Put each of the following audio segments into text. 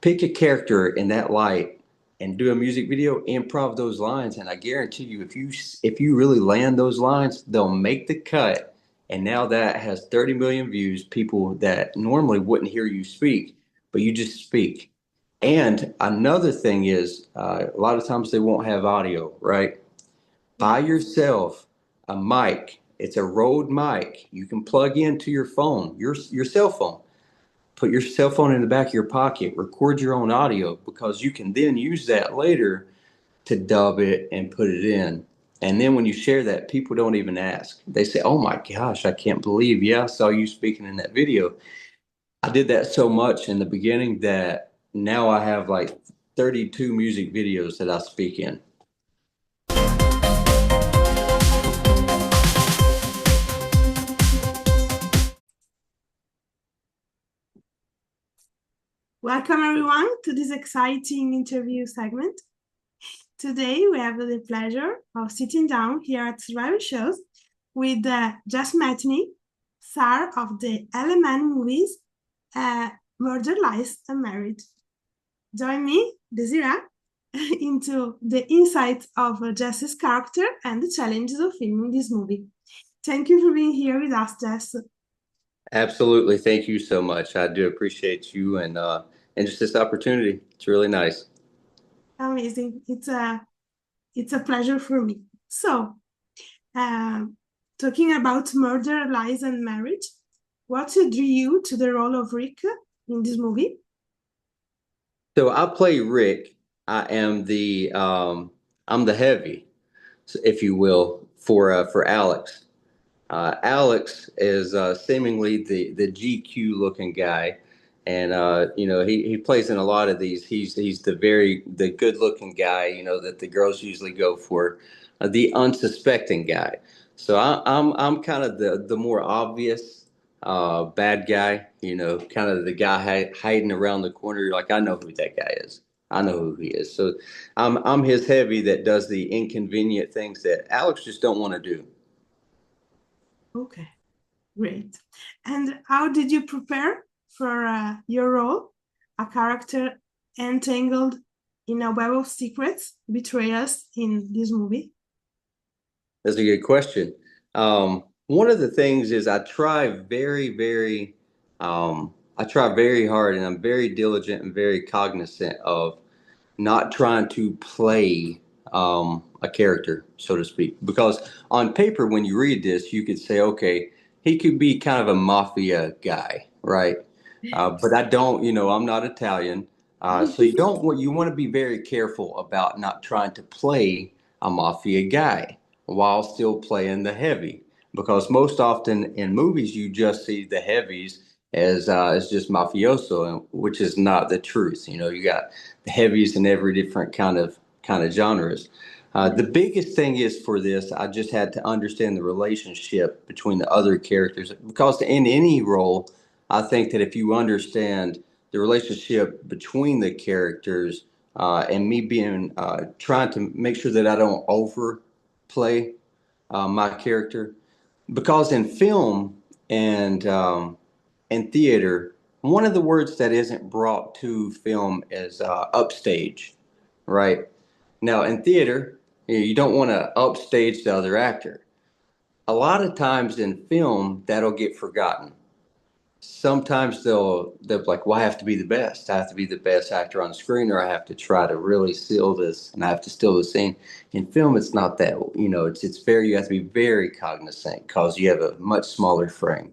pick a character in that light and do a music video, improv those lines, and I guarantee you, if you really land those lines, they'll make the cut. And now that has 30 million views, people that normally wouldn't hear you speak, but you just speak. And another thing is, a lot of times they won't have audio, right? Buy Yeah. yourself a mic. It's a Rode mic. You can plug into your phone, your cell phone. Put your cell phone in the back of your pocket. Record your own audio because you can then use that later to dub it and put it in. And then when you share that, people don't even ask. They say, "Oh my gosh, I can't believe, yeah, I saw you speaking in that video." I did that so much in the beginning that now I have like 32 music videos that I speak in. Welcome everyone to this exciting interview segment. Today we have the pleasure of sitting down here at Survivor Shows with Jess Matney, star of the LMN movies Murder, Lies and Marriage. Join me, Desira, into the insights of Jess's character and the challenges of filming this movie. Thank you for being here with us, Jess. Absolutely. Thank you so much. I do appreciate you and just this opportunity. It's really nice. Amazing. It's a pleasure for me. So, uh, talking about murder, lies, and marriage, what drew you to the role of Rick in this movie? So I play Rick. I am I'm the heavy, if you will, for Alex. Alex is seemingly the GQ looking guy, and he plays in a lot of these. He's the good looking guy, that the girls usually go for, the unsuspecting guy. So I'm kind of the more obvious bad guy, kind of the guy hiding around the corner. You're like, I know who that guy is. I know who he is. So I'm his heavy that does the inconvenient things that Alex just don't want to do. Okay, great. And how did you prepare for your role, a character entangled in a web of secrets, betrayals in this movie? That's a good question. One of the things is I try very hard, and I'm very diligent and very cognizant of not trying to play a character, so to speak. Because on paper, when you read this, you could say, okay, he could be kind of a mafia guy, right? But I don't, I'm not Italian. So you want to be very careful about not trying to play a mafia guy while still playing the heavy. Because most often in movies, you just see the heavies as just mafioso, which is not the truth. You got the heavies in every different kind of genres. The biggest thing is for this, I just had to understand the relationship between the other characters because in any role, I think that if you understand the relationship between the characters and me being trying to make sure that I don't overplay my character, because in film and theater, one of the words that isn't brought to film is upstage, right? Now, in theater, you don't want to upstage the other actor. A lot of times in film, that'll get forgotten. Sometimes they'll be like, well, I have to be the best. I have to be the best actor on the screen, or I have to try to really seal this, and I have to steal the scene. In film, it's not that. It's very you have to be very cognizant because you have a much smaller frame.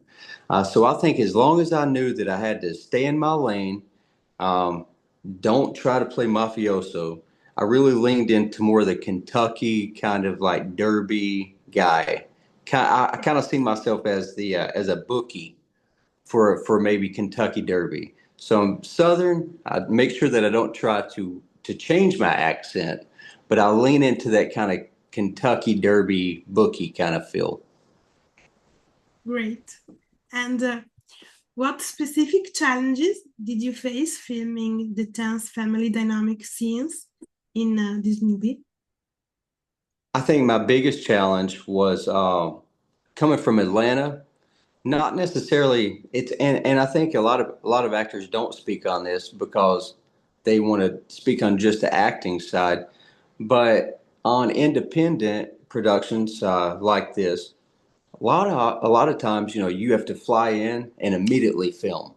So I think as long as I knew that I had to stay in my lane, um, don't try to play mafioso. I really leaned into more of the Kentucky kind of like derby guy. I kind of see myself as the as a bookie for maybe Kentucky Derby. So I'm Southern. I make sure that I don't try to change my accent, but I lean into that kind of Kentucky Derby bookie kind of feel. Great. And what specific challenges did you face filming the tense family dynamic scenes in this movie? I think my biggest challenge was coming from Atlanta. Not necessarily. And I think a lot of actors don't speak on this because they want to speak on just the acting side. But on independent productions like this, a lot of times, you have to fly in and immediately film,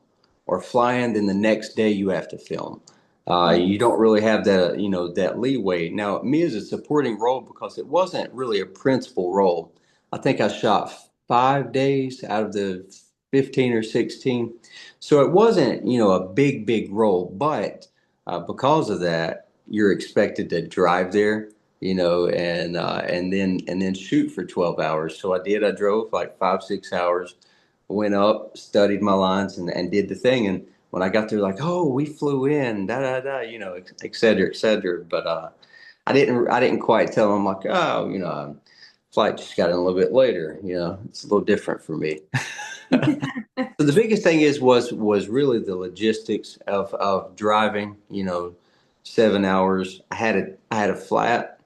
or fly in, then the next day you have to film. Yeah. You don't really have that leeway. Now, me as a supporting role, because it wasn't really a principal role. I think I shot 5 days out of the 15 or 16, so it wasn't a big role. But because of that, you're expected to drive there, and then shoot for 12 hours. So I did. I drove like 5, 6 hours, went up, studied my lines, and did the thing. And when I got there, like, oh, we flew in, da da da, et cetera, et cetera. But I didn't quite tell them, like, oh, flight just got in a little bit later. It's a little different for me. So the biggest thing was really the logistics of driving. 7 hours. I had a flat.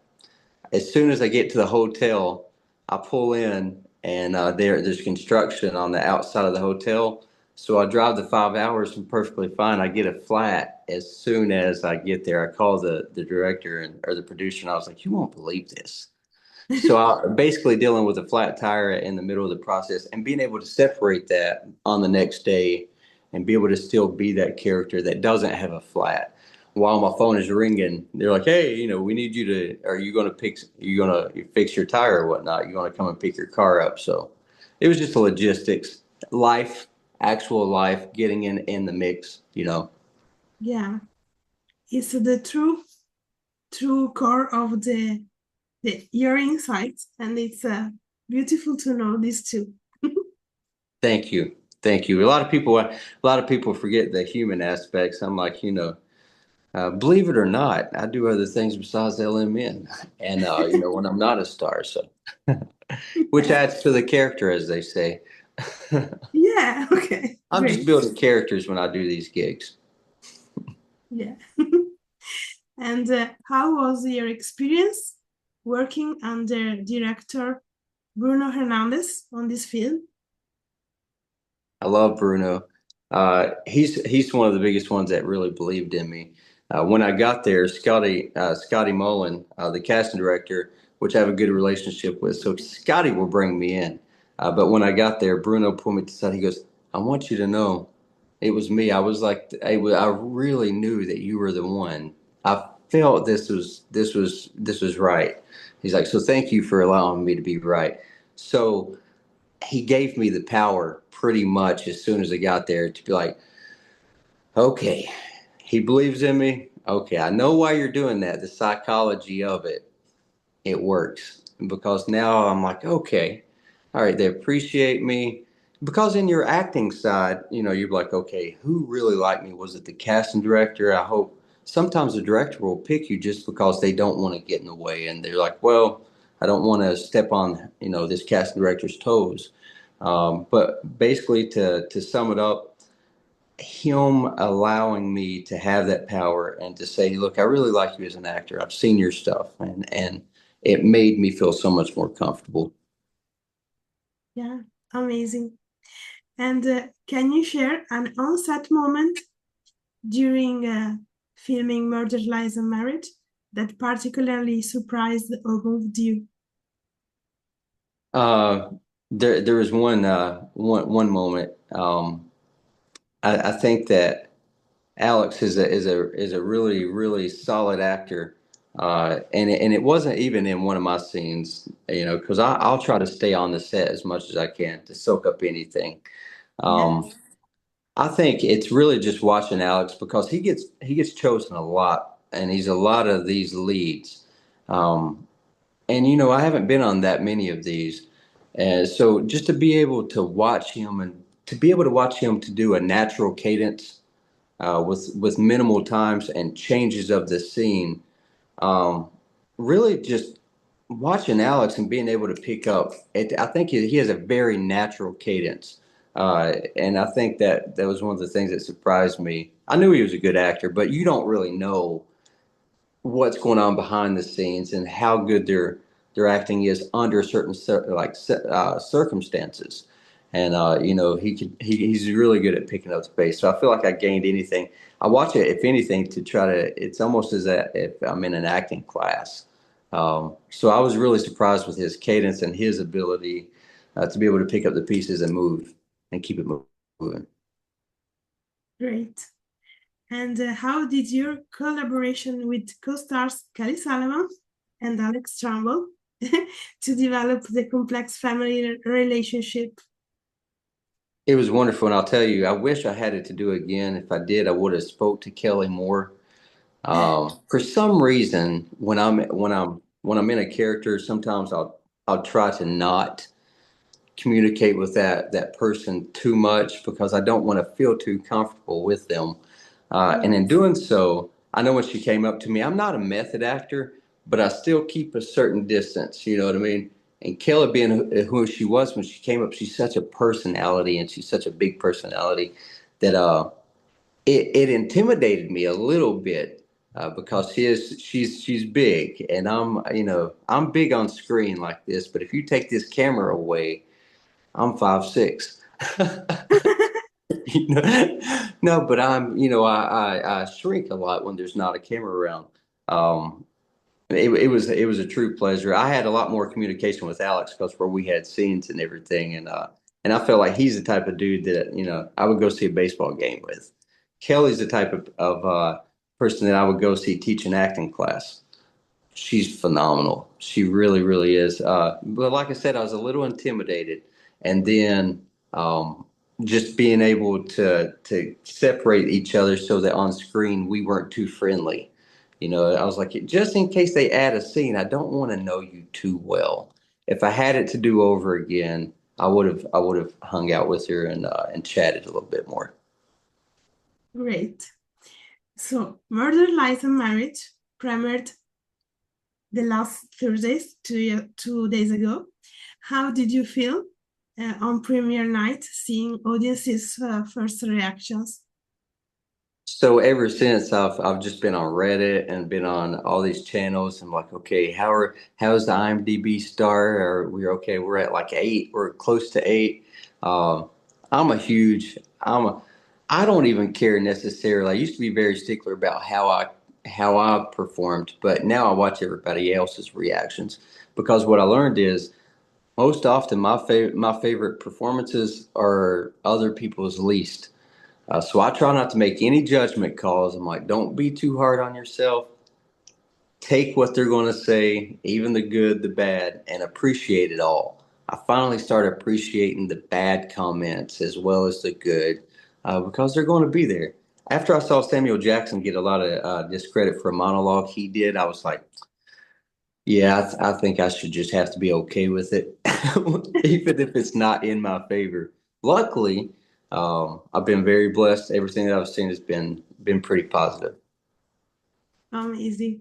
As soon as I get to the hotel, I pull in, and there's construction on the outside of the hotel. So I drive the 5 hours and perfectly fine. I get a flat as soon as I get there. I call the director or the producer, and I was like, "You won't believe this." So I basically dealing with a flat tire in the middle of the process, and being able to separate that on the next day and be able to still be that character that doesn't have a flat. While my phone is ringing, they're like, "Hey, we need you to. Are you going to fix your tire or whatnot? You going to come and pick your car up?" So it was just a logistics, life, actual life, getting in the mix. Yeah. It's the true core of your insights, and it's beautiful to know this too. Thank you, thank you. A lot of people forget the human aspects. I'm like, believe it or not, I do other things besides LMN, and when I'm not a star, so which Yeah. adds to the character, as they say. Yeah. Okay. I'm just Great. building characters when I do these gigs. Yeah. And how was your experience working under director Bruno Hernandez on this film? I love Bruno. He's one of the biggest ones that really believed in me. When I got there, Scotty Mullen, the casting director, which I have a good relationship with, so Scotty will bring me in. But when I got there, Bruno pulled me to the side. He goes, "I want you to know, it was me. I was like, I really knew that you were the one. I felt this was right." He's like, "So thank you for allowing me to be right." So he gave me the power pretty much as soon as I got there to be like, okay, he believes in me. Okay, I know why you're doing that. The psychology of it works. Because now I'm like, okay, all right, they appreciate me. Because in your acting side, you're like, okay, who really liked me? Was it the casting director? I hope sometimes the director will pick you just because they don't want to get in the way. And they're like, well, I don't want to step on, this casting director's toes. But basically, to sum it up, him allowing me to have that power and to say, "Look, I really like you as an actor. I've seen your stuff," and it made me feel so much more comfortable. Yeah, amazing. And can you share an on-set moment during filming Murder, Lies, and Marriage that particularly surprised or moved you? Uh, there was one moment. I think that Alex is a really solid actor. And it wasn't even in one of my scenes, because I'll try to stay on the set as much as I can to soak up anything. Yeah, Um, I think it's really just watching Alex, because he gets chosen a lot, and he's a lot of these leads. Um, and I haven't been on that many of these, and so just to be able to watch him, and to be able to watch him to do a natural cadence, with minimal times and changes of the scene, um, really just watching Alex and being able to pick up. I think he has a very natural cadence, and I think that was one of the things that surprised me. I knew he was a good actor, but you don't really know what's going on behind the scenes and how good their acting is under certain circumstances. And he's really good at picking up space. So I feel like I gained anything. I watch it, if anything, to try to. It's almost as if I'm in an acting class. So I was really surprised with his cadence and his ability to be able to pick up the pieces and move and keep it moving. Great. And how did your collaboration with co-stars Kelly Sullivan and Alex Trumbull to develop the complex family relationship? It was wonderful, and I'll tell you, I wish I had it to do again. If I did, I would have spoke to Kelly more. For some reason, when I'm in a character, sometimes I'll try to not communicate with that person too much because I don't want to feel too comfortable with them. And in Yes. doing so, I know when she came up to me, I'm not a method actor, but I still keep a certain distance. You know what I mean? And Kayla being who she was when she came up, she's such a personality and she's such a big personality that it intimidated me a little bit because she's big and I'm big on screen like this, but if you take this camera away, I'm 5'6". You know? No, but I shrink a lot when there's not a camera around. Um, it was a true pleasure. I had a lot more communication with Alex because where we had scenes and everything, and I felt like he's the type of dude that I would go see a baseball game with. Kelly's the type of person that I would go see teach an acting class. She's phenomenal. She really, really is. But like I said, I was a little intimidated, and then just being able to separate each other so that on screen we weren't too friendly. I was like, just in case they add a scene, I don't want to know you too well. If I had it to do over again, I would have hung out with her and chatted a little bit more. Great. So, Murder, Lies, and Marriage premiered the last Thursdays, 2 days ago. How did you feel on premiere night, seeing audiences' first reactions? So ever since I've just been on Reddit and been on all these channels. I'm like, okay, how's the IMDb star? Or we're okay, we're at like 8, we're close to 8. Um, I'm a huge I'm a I don't even care necessarily. I used to be very stickler about how I performed, but now I watch everybody else's reactions because what I learned is most often my favorite performances are other people's least. So I try not to make any judgment calls. I'm like, don't be too hard on yourself. Take what they're going to say, even the good, the bad, and appreciate it all. I finally started appreciating the bad comments as well as the good because they're going to be there. After I saw Samuel Jackson get a lot of discredit for a monologue he did, I was like, yeah, I think I should just have to be okay with it, even if it's not in my favor. Luckily, I've been very blessed. Everything that I've seen has been pretty positive. Amazing.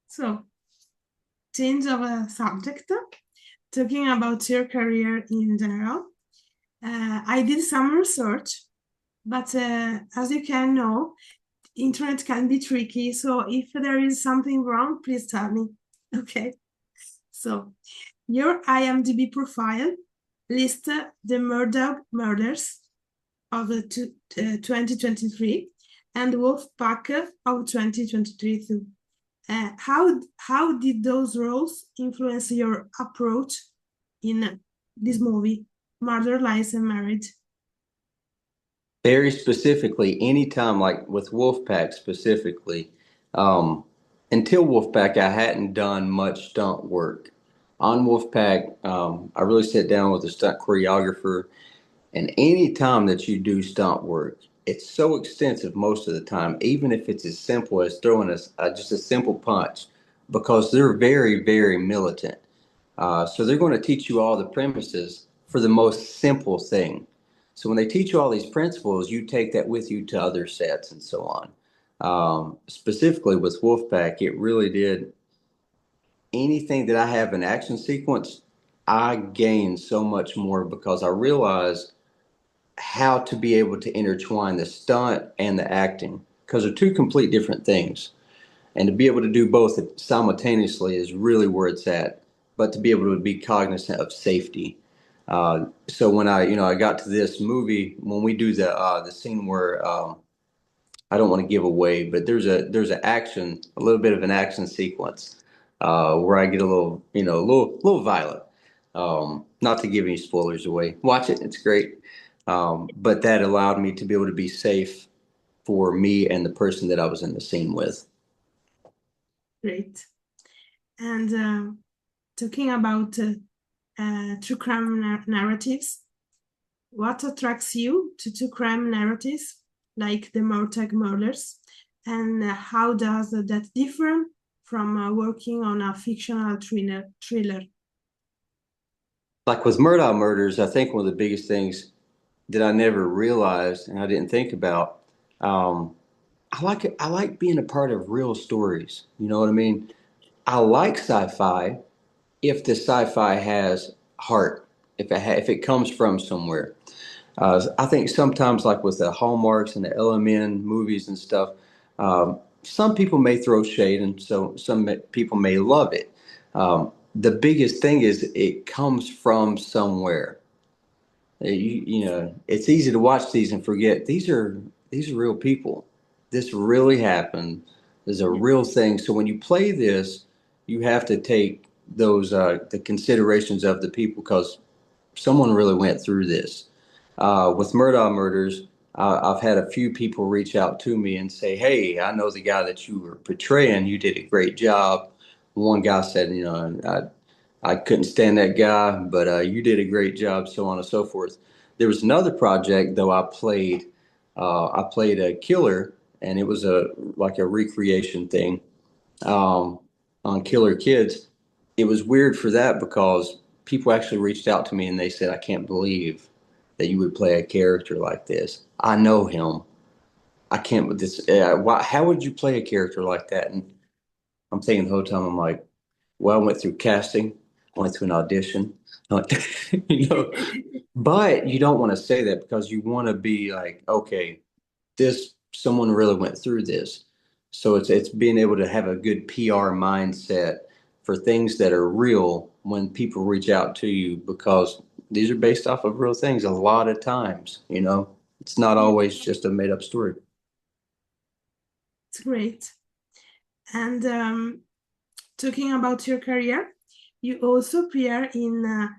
So, change of a subject, talking about your career in general. I did some research, but as you can know, internet can be tricky. So if there is something wrong, please tell me. Okay. So your IMDb profile lists the Murdoch murders of 2023 and Wolfpack of 2023 too. How did those roles influence your approach in this movie, Murder, Lies, and Marriage? Very specifically, anytime like with Wolfpack specifically, um, until Wolfpack, I hadn't done much stunt work. On Wolfpack, I really sat down with a stunt choreographer. And any time that you do stunt work, it's so extensive most of the time, even if it's as simple as throwing just a simple punch, because they're very, very militant. So they're going to teach you all the premises for the most simple thing. So when they teach you all these principles, you take that with you to other sets and so on. Specifically with Wolfpack, it really did anything that I have an action sequence, I gained so much more because I realized how to be able to intertwine the stunt and the acting because they're two complete different things. And to be able to do both simultaneously is really where it's at. But to be able to be cognizant of safety. So when I got to this movie, when we do the scene where I don't want to give away, but there's a little bit of an action sequence where I get a little, a little violent. Not to give any spoilers away. Watch it; it's great. But that allowed me to be able to be safe for me and the person that I was in the scene with. Great. And talking about true crime narratives, what attracts you to true crime narratives like the Mortag murders, and how does that differ from working on a fictional thriller? Like with Murdaugh murders, I think one of the biggest things that I never realized and I didn't think about. Um, I like being a part of real stories. You know what I mean? I like sci-fi if the sci-fi has heart, if it comes from somewhere. I think sometimes, like with the Hallmarks and the LMN movies and stuff, some people may throw shade, and so people may love it. The biggest thing is it comes from somewhere. It's easy to watch these and forget these are real people. This really happened. This is a Yeah, real thing. So when you play this, you have to take those the considerations of the people because someone really went through this. With Murdaugh murders, I've had a few people reach out to me and say, "Hey, I know the guy that you were portraying. You did a great job." One guy said, I couldn't stand that guy, but you did a great job, so on and so forth. There was another project though I played a killer, and it was a like a recreation thing um, on Killer Kids. It was weird for that because people actually reached out to me and they said, "I can't believe that you would play a character like this. I know him. I can't with this. How would you play a character like that?" And I'm thinking the whole time, I'm like, well, I went through casting, I went through an audition, I went- you know, but you don't want to say that because you want to be like, okay, this someone really went through this. So it's being able to have a good PR mindset for things that are real when people reach out to you because these are based off of real things a lot of times. It's not yeah, always just a made up story. it's great. And talking about your career, you also appear in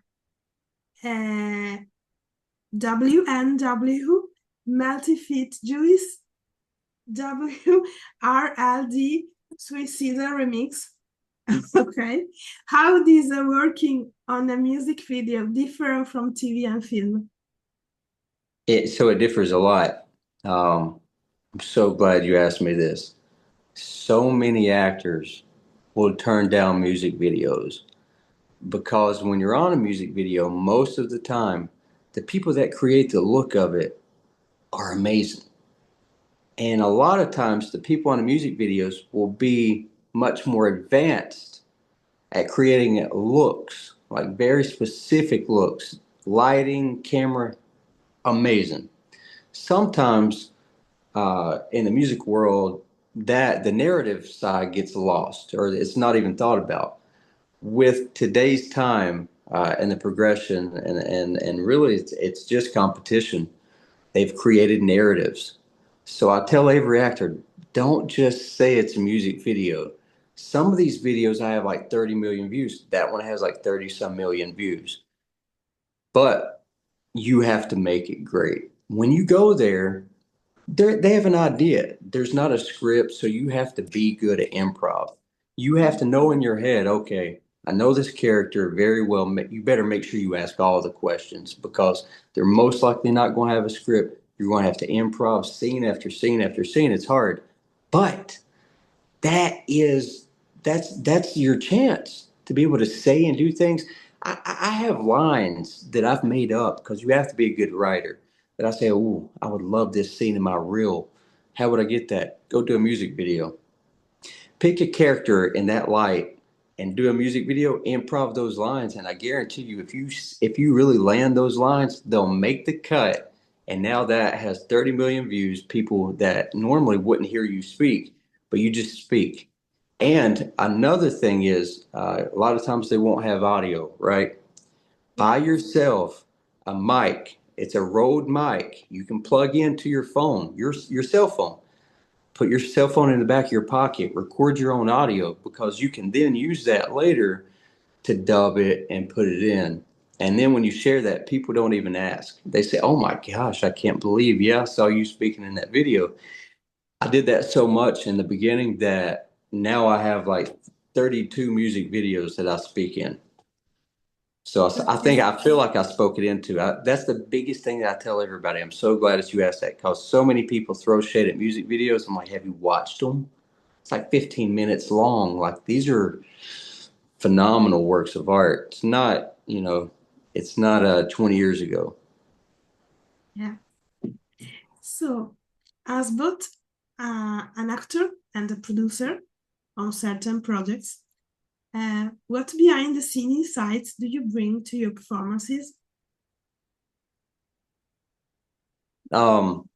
WNW Multi-Fit Juice WRLD Suicidal Remix. Okay. How is working on a music video different from TV and film? So it differs a lot. I'm so glad you asked me this. So many actors will turn down music videos because when you're on a music video, most of the time, the people that create the look of it are amazing. And a lot of times, the people on the music videos will be much more advanced at creating looks, like very specific looks, lighting, camera, amazing. Sometimes in the music world, that the narrative side gets lost or it's not even thought about. With today's time and the progression and really it's just competition. They've created narratives. So I tell every actor, don't just say it's a music video. Some of these videos I have like 30 million views. That one has like 30 some million views. But you have to make it great. When you go there, they have an idea. There's not a script, so you have to be good at improv. You have to know in your head, okay, I know this character very well. You better make sure you ask all the questions because they're most likely not going to have a script. You're going to have to improv scene after scene after scene. It's hard, but that is that's your chance to be able to say and do things. I have lines that I've made up because you have to be a good writer. That I say, oh, I would love this scene in my reel. How would I get that? Go do a music video. Pick a character in that light and do a music video. Improv those lines, and I guarantee you, if you really land those lines, they'll make the cut. And now that has 30 million views. People that normally wouldn't hear you speak, but you just speak. And another thing is, a lot of times they won't have audio, right? Yeah. Buy yourself a mic. It's a Rode mic. You can plug into your phone, your cell phone. Put your cell phone in the back of your pocket, record your own audio because you can then use that later to dub it and put it in. And then when you share that, people don't even ask. They say, "Oh my gosh, I can't believe, yeah, I saw you speaking in that video." I did that so much in the beginning that now I have like 32 music videos that I speak in. So I feel like I spoke it into. That's the biggest thing that I tell everybody. I'm so glad that you asked that because so many people throw shade at music videos. I'm like, have you watched them? It's like 15 minutes long. Like these are phenomenal works of art. It's not, it's not 20 years ago. Yeah. So, as both an actor and a producer on certain projects, what behind the scene insights do you bring to your performances? Um,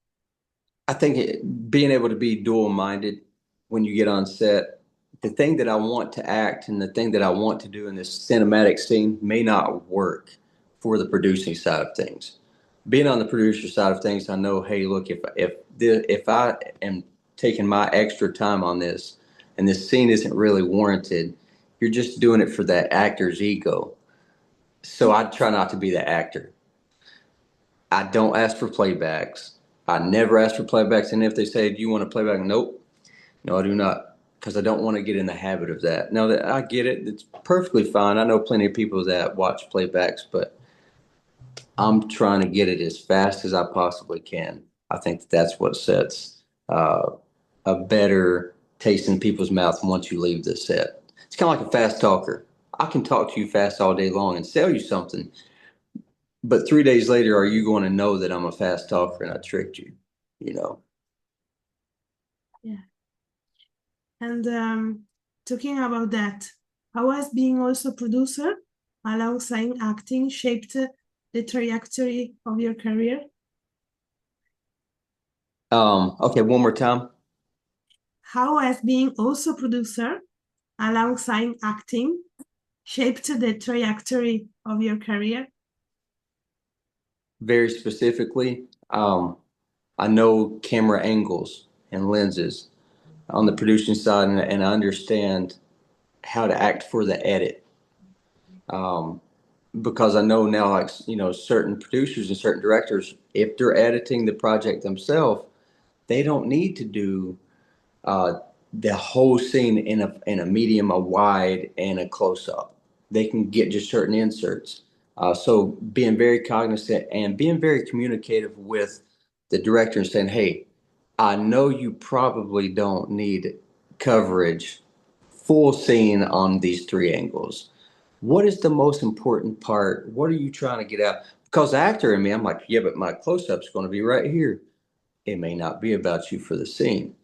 I think being able to be dual minded when you get on set, the thing that I want to act and the thing that I want to do in this cinematic scene may not work for the producing side of things. Being on the producer side of things, I know, hey, look, if I am taking my extra time on this and this scene isn't really warranted, you're just doing it for that actor's ego. So I try not to be the actor. I don't ask for playbacks. I never ask for playbacks. And if they say, "Do you want to playback?" Nope. No, I do not. Because I don't want to get in the habit of that. Now that I get it, it's perfectly fine. I know plenty of people that watch playbacks, but I'm trying to get it as fast as I possibly can. I think that's what sets uh, a better taste in people's mouth once you leave the set. It's kind of like a fast talker. I can talk to you fast all day long and sell you something, but 3 days later, are you going to know that I'm a fast talker and I tricked you? You know. Yeah. And talking about that, how has being also producer alongside acting shaped the trajectory of your career? Okay, one more time. How has being also producer alongside acting shaped the trajectory of your career? Very specifically, I know camera angles and lenses on the producing side, and I understand how to act for the edit. Um, because I know now, like, certain producers and certain directors, if they're editing the project themselves, they don't need to do uh, the whole scene in a medium, a wide, and a close up. They can get just certain inserts. So being very cognizant and being very communicative with the director and saying, "Hey, I know you probably don't need coverage, full scene on these three angles. What is the most important part? What are you trying to get out?" Because the actor in me, I'm like, "Yeah, but my close up's going to be right here." It may not be about you for the scene.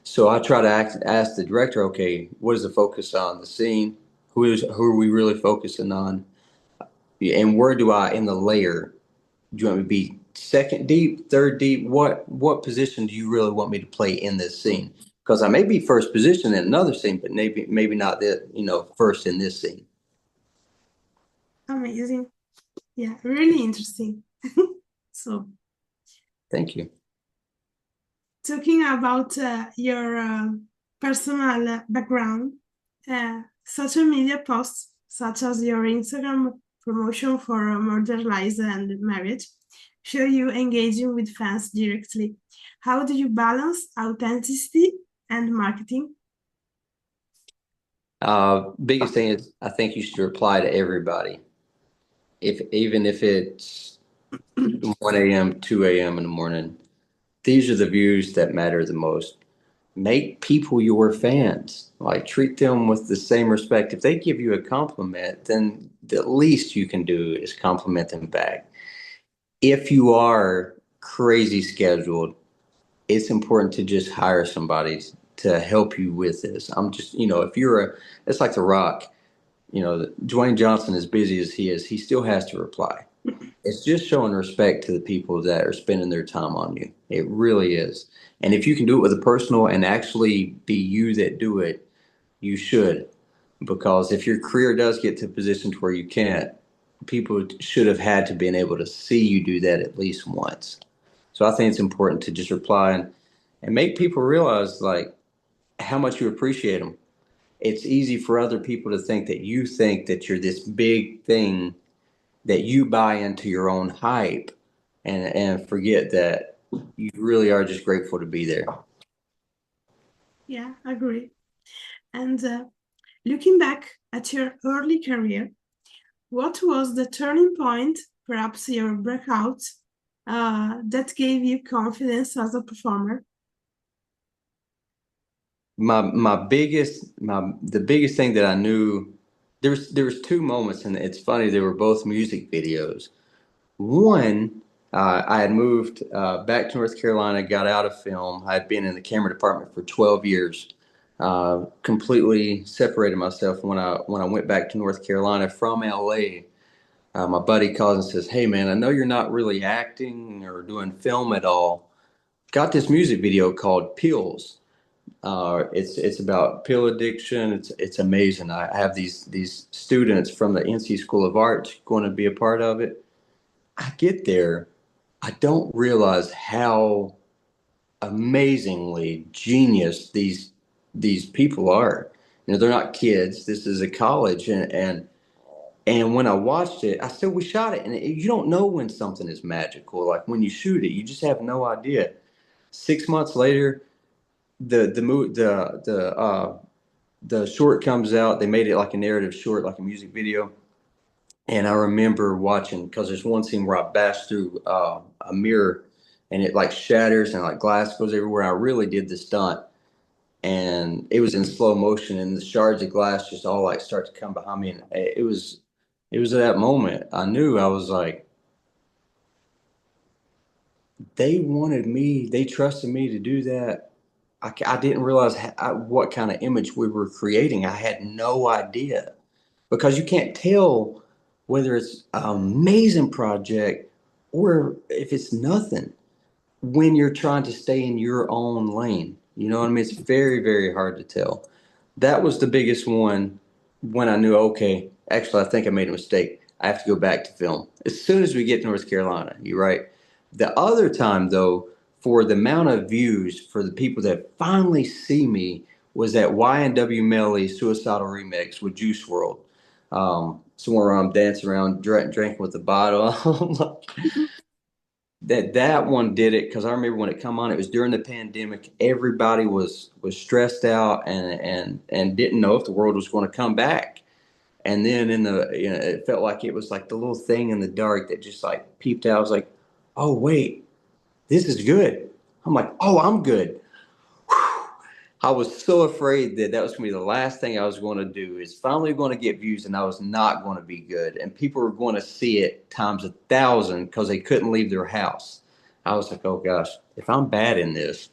So I try to ask the director, okay, what is the focus on the scene? Who are we really focusing on? And where do I in the layer? Do you want me to be second deep, third deep? What position do you really want me to play in this scene? Because I may be first position in another scene, but maybe not the first in this scene. Amazing. Yeah, really interesting. So, Thank you. talking about your personal background, social media posts such as your Instagram promotion for Murder, Lies, and Marriage show you engaging with fans directly. How do you balance authenticity and marketing? Biggest thing is I think you should reply to everybody. If even if it's 1 a.m., 2 a.m. in the morning, these are the views that matter the most. Make people your fans. Like treat them with the same respect. If they give you a compliment, then the least you can do is compliment them back. If you are crazy scheduled, it's important to just hire somebody to help you with this. I'm just, if you're it's like The Rock, Dwayne Johnson, as busy as he still has to reply. It's just showing respect to the people that are spending their time on you. It really is. And if you can do it with a personal and actually be you that do it, you should. Because if your career does get to a position to where you can't, people should have had to been able to see you do that at least once. So I think it's important to just reply. And and make people realize like how much you appreciate them. It's easy for other people to think that you're this big thing, that you buy into your own hype, and forget that you really are just grateful to be there. Yeah, agree. And looking back at your early career, what was the turning point, perhaps your breakout, that gave you confidence as a performer? The biggest thing that I knew, there was two moments, and it's funny, they were both music videos. One, I had moved back to North Carolina, got out of film. I had been in the camera department for 12 years. Completely separated myself when I went back to North Carolina from LA. My buddy calls and says, "Hey man, I know you're not really acting or doing film at all. Got this music video called Pills. It's about pill addiction. It's amazing. I have these students from the NC School of Arts going to be a part of it." I get there, I don't realize how amazingly genius these people are. They're not kids. This is a college, and when I watched it, I said we shot it, and you don't know when something is magical. Like when you shoot it, you just have no idea. 6 months later, the short comes out. They made it like a narrative short, like a music video. And I remember watching, because there's one scene where I bash through a mirror and it like shatters and like glass goes everywhere. I really did the stunt, and it was in slow motion, and the shards of glass just all like start to come behind me. And it was at that moment I knew. I was like, they wanted me, they trusted me to do that. I didn't realize what kind of image we were creating. I had no idea, because you can't tell whether it's an amazing project or if it's nothing when you're trying to stay in your own lane. You know what I mean? It's very, very hard to tell. That was the biggest one, when I knew, okay, actually, I think I made a mistake. I have to go back to film. As soon as we get to North Carolina, you're right. The other time, though, for the amount of views, for the people that finally see me, was that YNW Melly Suicidal Remix with Juice World. Somewhere where I'm dancing around, drinking with the bottle. That one did it, because I remember when it come on, it was during the pandemic. Everybody was stressed out, and didn't know if the world was going to come back. And then it felt like it was like the little thing in the dark that just like peeped out. I was like, oh wait, this is good. I'm like, oh, I'm good. I was so afraid that was going to be the last thing I was going to do, is finally going to get views, and I was not going to be good. And people were going to see it times 1,000 because they couldn't leave their house. I was like, oh gosh, if I'm bad in this,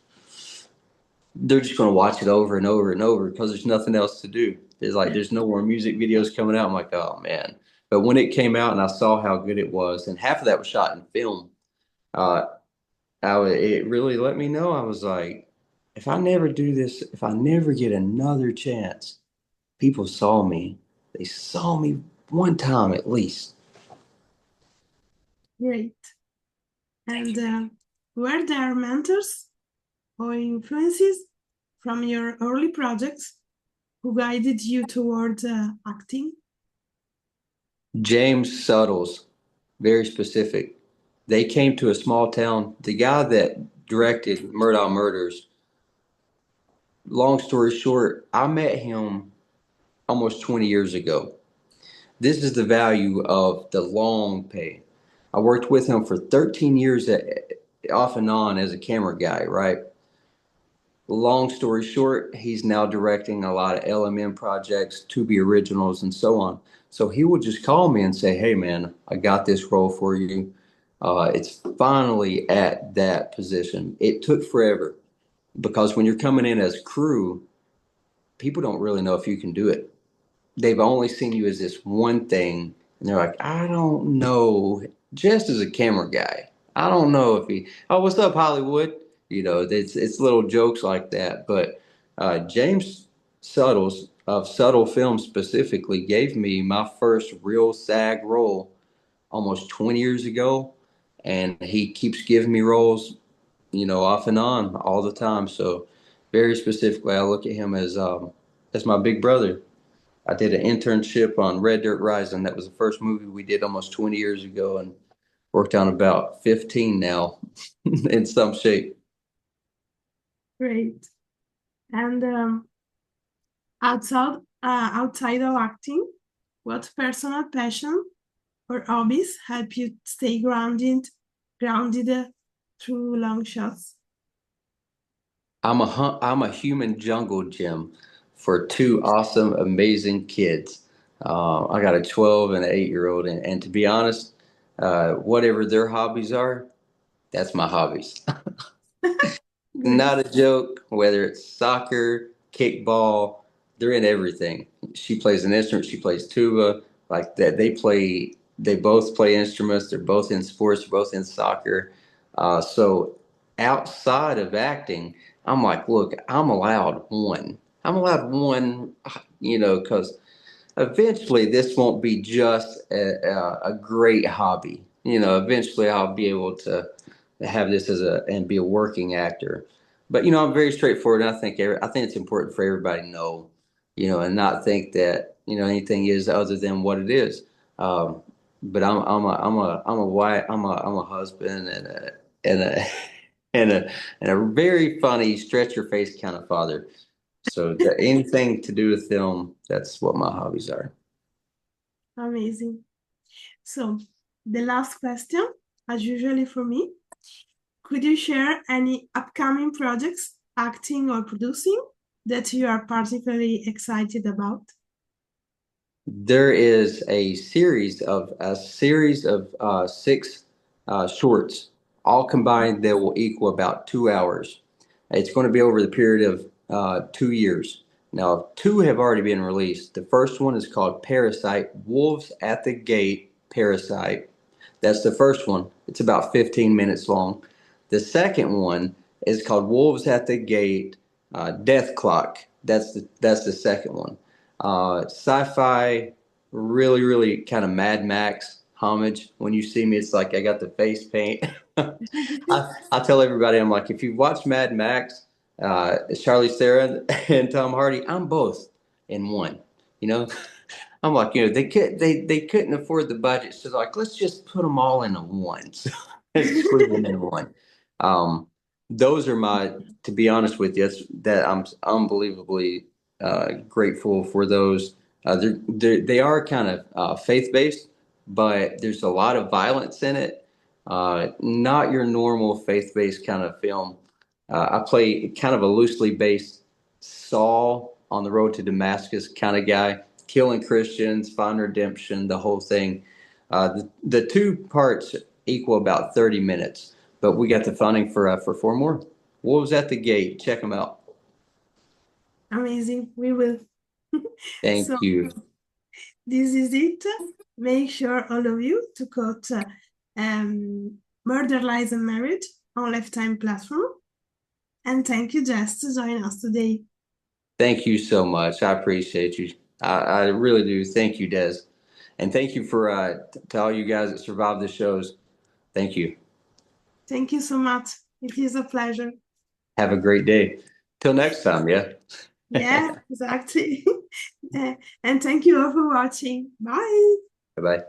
they're just going to watch it over and over and over because there's nothing else to do. It's like there's no more music videos coming out. I'm like, oh man. But when it came out and I saw how good it was, and half of that was shot in film, uh, it really let me know. I was like, if I never do this, if I never get another chance, people saw me. They saw me one time at least. Great. And were there mentors or influences from your early projects who guided you toward acting? James Suttles, very specific. They came to a small town. The guy that directed Murdaugh Murders, long story short, I met him almost 20 years ago. This is the value of the long pay. I worked with him for 13 years off and on as a camera guy, right? Long story short, he's now directing a lot of LMM projects, Tubi originals, and so on. So he would just call me and say, hey, man, I got this role for you. It's finally at that position. It took forever, because when you're coming in as crew, people don't really know if you can do it. They've only seen you as this one thing, and they're like, I don't know. Jess is a camera guy. I don't know if oh, what's up, Hollywood? It's little jokes like that. But James Suttles of Subtle Film specifically gave me my first real SAG role almost 20 years ago, and he keeps giving me roles. off and on all the time. So very specifically, I look at him as my big brother. I did an internship on Red Dirt Rising. That was the first movie we did almost 20 years ago, and worked on about 15 now in some shape. Great. And outside of acting, what personal passion or hobbies help you stay grounded through long shots? I'm a human jungle gym for two awesome, amazing kids. I got a 12 and an 8-year-old, and to be honest, whatever their hobbies are, that's my hobbies. Great. Not a joke. Whether it's soccer, kickball, they're in everything. She plays an instrument. She plays tuba. Like that, they play. They both play instruments. They're both in sports. They're both in soccer. So outside of acting, I'm like, look, I'm allowed one. I'm allowed one. Because eventually this won't be just a great hobby. Eventually I'll be able to have this and be a working actor. But I'm very straightforward, and I think it's important for everybody to know, and not think that anything is other than what it is. Um, but I'm a husband and a and a and a very funny stretch your face kind of father. So anything to do with film, that's what my hobbies are. Amazing. So, the last question, as usually for me, could you share any upcoming projects, acting or producing, that you are particularly excited about? There is a series of six shorts, all combined that will equal about 2 hours. It's going to be over the period of 2 years. Now, two have already been released. The first one is called Parasite, Wolves at the Gate Parasite. That's the first one. It's about 15 minutes long. The second one is called Wolves at the Gate, Death Clock. That's the second one. Sci-fi, really, really kind of Mad Max homage. When you see me, it's like I got the face paint. I tell everybody, I'm like, if you watch Mad Max, Charlize Theron and Tom Hardy, I'm both in one. You know, I'm like, they couldn't afford the budget, so they're like, let's just put them all into one. So let's squeeze them into one. Um, those are to be honest with you, that I'm unbelievably grateful for those. They are kind of faith based, but there's a lot of violence in it. Not your normal faith based kind of film. I play kind of a loosely based Saul on the road to Damascus kind of guy, killing Christians, find redemption, the whole thing. The two parts equal about 30 minutes, but we got the funding for four more. Wolves at the Gate. Check them out. Amazing, we will. So, Thank you. this is it. Make sure all of you to quote Murder, Lies, and Marriage on Lifetime platform. And thank you, Jess, to join us today. Thank you so much. I appreciate you. I really do. Thank you, Des. And thank you for to all you guys that survived the shows. Thank you. Thank you so much. It is a pleasure. Have a great day. Till next time, yeah. Yeah, exactly. And thank you all for watching. Bye. Bye bye.